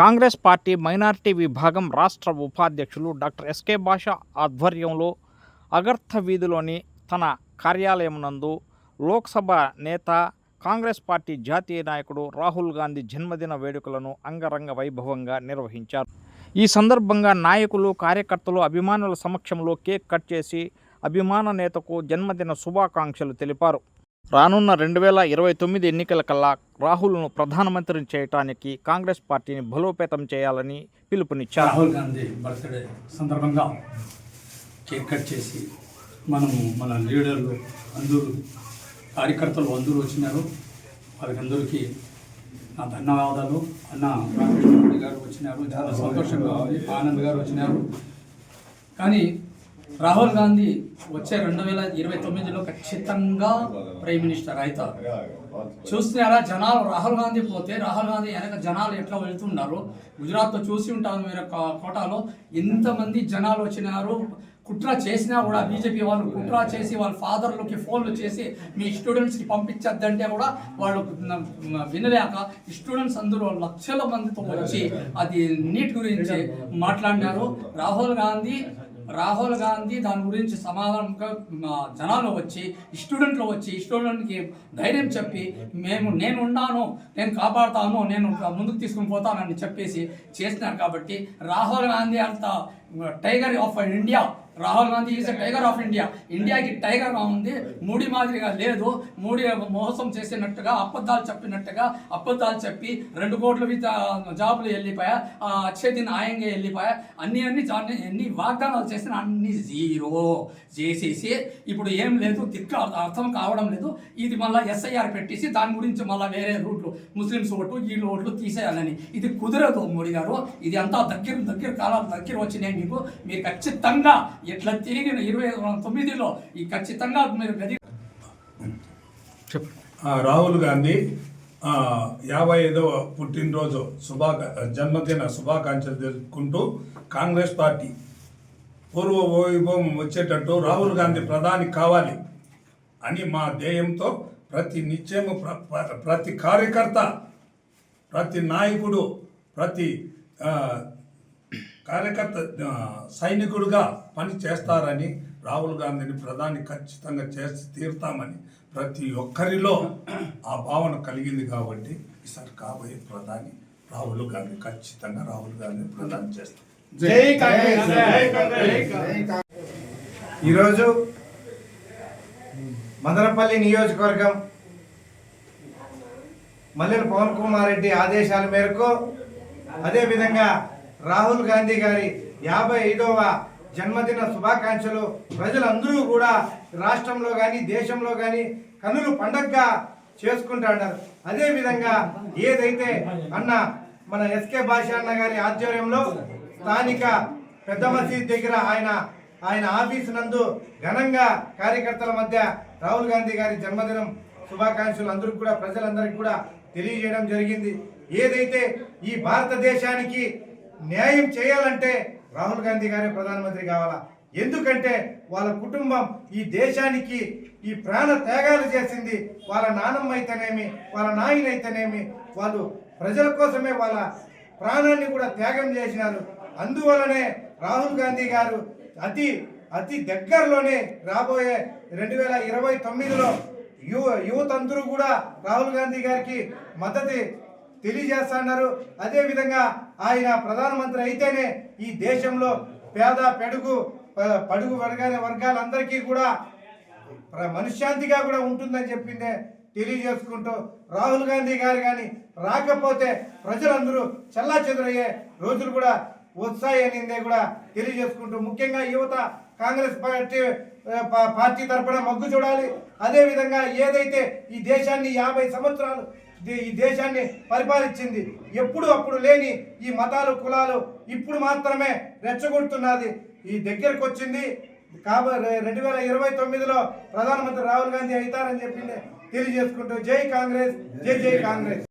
Congress party minority విభాగం రాష్ట్ర ఉపాధ్యక్షులు డాక్టర్ ఎస్కే భాష ఆధ్వర్యంలో అగర్థ వీధిలోని తన కార్యాలయం నందు లోక్సభ నేత కాంగ్రెస్ పార్టీ జాతీయ నాయకుడు రాహుల్ గాంధీ జన్మదిన వేడుకలను అంగరంగ వైభవంగా నిర్వహించారు. ఈ సందర్భంగా నాయకులు, కార్యకర్తలు, అభిమానుల సమక్షంలో కేక్ కట్ చేసి అభిమాన నేతకు జన్మదిన శుభాకాంక్షలు తెలిపారు. రానున్న 2029 ఎన్నికల కల్లా రాహుల్ను ప్రధానమంత్రిని చేయడానికి కాంగ్రెస్ పార్టీని బలోపేతం చేయాలని పిలుపునిచ్చారు. రాహుల్ గాంధీ బర్త్డే సందర్భంగా కేక్ కట్ చేసి మన లీడర్లు అందరూ, కార్యకర్తలు అందరూ వచ్చినారు. వాళ్ళకందరికీ నా ధన్యవాదాలు. అన్న రామకృష్ణ గారు వచ్చినారు, చాలా సంతోషంగా ఉంది. ఆనంద్ గారు వచ్చినారు. కానీ రాహుల్ గాంధీ వచ్చే 2029లో ఖచ్చితంగా ప్రైమ్ మినిస్టర్ అవుతారు. చూస్తున్నారా జనాలు? రాహుల్ గాంధీ పోతే రాహుల్ గాంధీ వెనక జనాలు ఎట్లా వెళ్తున్నారు? గుజరాత్లో చూసి ఉంటారు మీరు, కోటాలో ఎంతమంది జనాలు వచ్చినారు. కుట్ర చేసినా కూడా బీజేపీ వాళ్ళు కుట్ర చేసి వాళ్ళ ఫాదర్లకి ఫోన్లు చేసి మీ స్టూడెంట్స్కి పంపించద్దంటే కూడా వాళ్ళు వినలేక స్టూడెంట్స్ అందరూ లక్షల మందితో వచ్చి అది నీట్ గురించి మాట్లాడినారు. రాహుల్ గాంధీ దాని గురించి సమాధానంగా జనాల్లో వచ్చి స్టూడెంట్కి ధైర్యం చెప్పి నేను ఉన్నాను, నేను కాపాడుతాను, నేను ముందుకు తీసుకుని పోతానని చెప్పేసి చేసినారు. కాబట్టి రాహుల్ గాంధీ అంత tiger of India. Rahul Gandhi is a tiger of India. ఇండియాకి టైగర్గా ఉంది. మోడీ మాదిరిగా లేదు. మోడీ మోసం చేసినట్టుగా అబద్ధాలు చెప్పి 2 కోట్ల జాబులు వెళ్ళిపోయా, అచ్చే దిన్ ఆయంగా వెళ్ళిపోయా, అన్ని వాగ్దానాలు చేసిన అన్ని జీరో చేసేసి ఇప్పుడు ఏం లేదు, అర్థం కావడం లేదు. ఇది మళ్ళీ SIR పెట్టేసి దాని గురించి మళ్ళీ వేరే రూట్లు ముస్లిమ్స్ ఓట్లు వీళ్ళు ఓట్లు తీసేయాలని. ఇది కుదరదు మోడీ గారు. ఇది అంతా దగ్గర కాలాలు దగ్గర వచ్చినాయి. మీరు ఖచ్చితంగా ఎట్లా తిరిగిన 2029లో ఈ ఖచ్చితంగా మీరు రాహుల్ గాంధీ 55వ పుట్టినరోజు జన్మదిన శుభాకాంక్షలు తెలుపుకుంటూ కాంగ్రెస్ పార్టీ పూర్వ వైభవం వచ్చేటట్టు రాహుల్ గాంధీ ప్రధాని కావాలి అని మా ధ్యేయంతో ప్రతి నిత్యము ప్రతి కార్యకర్త, ప్రతి నాయకుడు, ప్రతి కార్యకర్త సైనికుడుగా పని చేస్తారని, రాహుల్ గాంధీని ప్రధాని ఖచ్చితంగా చేసి తీరుతామని ప్రతి ఒక్కరిలో ఆ భావన కలిగింది. కాబట్టి ఈసారి కాబోయే ప్రధాని రాహుల్ గాంధీ, ఖచ్చితంగా రాహుల్ గాంధీ ప్రధాని చేస్తారు. ఈరోజు మదనపల్లి నియోజకవర్గం మల్లెల పవన్ కుమార్ రెడ్డి ఆదేశాల మేరకు, అదేవిధంగా రాహుల్ గాంధీ గారి 55వ జన్మదిన శుభాకాంక్షలు ప్రజలందరూ కూడా రాష్ట్రంలో కానీ దేశంలో కానీ కన్నుల పండగగా చేసుకుంటున్నారు. అదేవిధంగా ఏదైతే మన ఎస్కే భాష అన్న గారి ఆధ్వర్యంలో స్థానిక పెద్ద మసీద్ దగ్గర ఆయన ఆఫీసు నందు ఘనంగా కార్యకర్తల మధ్య రాహుల్ గాంధీ గారి జన్మదినం శుభాకాంక్షలు అందరికీ కూడా, ప్రజలందరికీ కూడా తెలియజేయడం జరిగింది. ఏదైతే ఈ భారతదేశానికి న్యాయం చేయాలంటే రాహుల్ గాంధీ గారే ప్రధానమంత్రి కావాలా. ఎందుకంటే వాళ్ళ కుటుంబం ఈ దేశానికి ఈ ప్రాణ త్యాగాలు చేసింది. వాళ్ళ నానమ్మ అయితేనేమి, వాళ్ళ నాయన అయితేనేమి, వాళ్ళు ప్రజల కోసమే వాళ్ళ ప్రాణాన్ని కూడా త్యాగం చేసినారు. అందువలనే రాహుల్ గాంధీ గారు అతి దగ్గరలోనే రాబోయే 2029లో యువత అందరూ కూడా రాహుల్ గాంధీ గారికి మద్దతు తెలియజేస్తున్నారు. అదేవిధంగా ఆయన ప్రధానమంత్రి అయితేనే ఈ దేశంలో పేద పడుగు వర్గాలందరికీ కూడా మనశ్శాంతిగా కూడా ఉంటుందని చెప్పిందే తెలియజేసుకుంటూ, రాహుల్ గాంధీ గారు కానీ రాకపోతే ప్రజలందరూ చెల్లాచెదురయ్యే రోజులు కూడా వస్తాయనిందే కూడా తెలియజేసుకుంటూ, ముఖ్యంగా యువత కాంగ్రెస్ పార్టీ తరఫున మొగ్గు చూడాలి. అదేవిధంగా ఏదైతే ఈ దేశాన్ని 50 సంవత్సరాలు ఈ దేశాన్ని పరిపాలించింది, అప్పుడు లేని ఈ మతాలు, కులాలు ఇప్పుడు మాత్రమే రెచ్చగొడుతున్నది. ఈ దగ్గరకు వచ్చింది. 2029లో ప్రధానమంత్రి రాహుల్ గాంధీ అవుతారని చెప్పింది తెలియజేసుకుంటూ, జై కాంగ్రెస్, జై కాంగ్రెస్.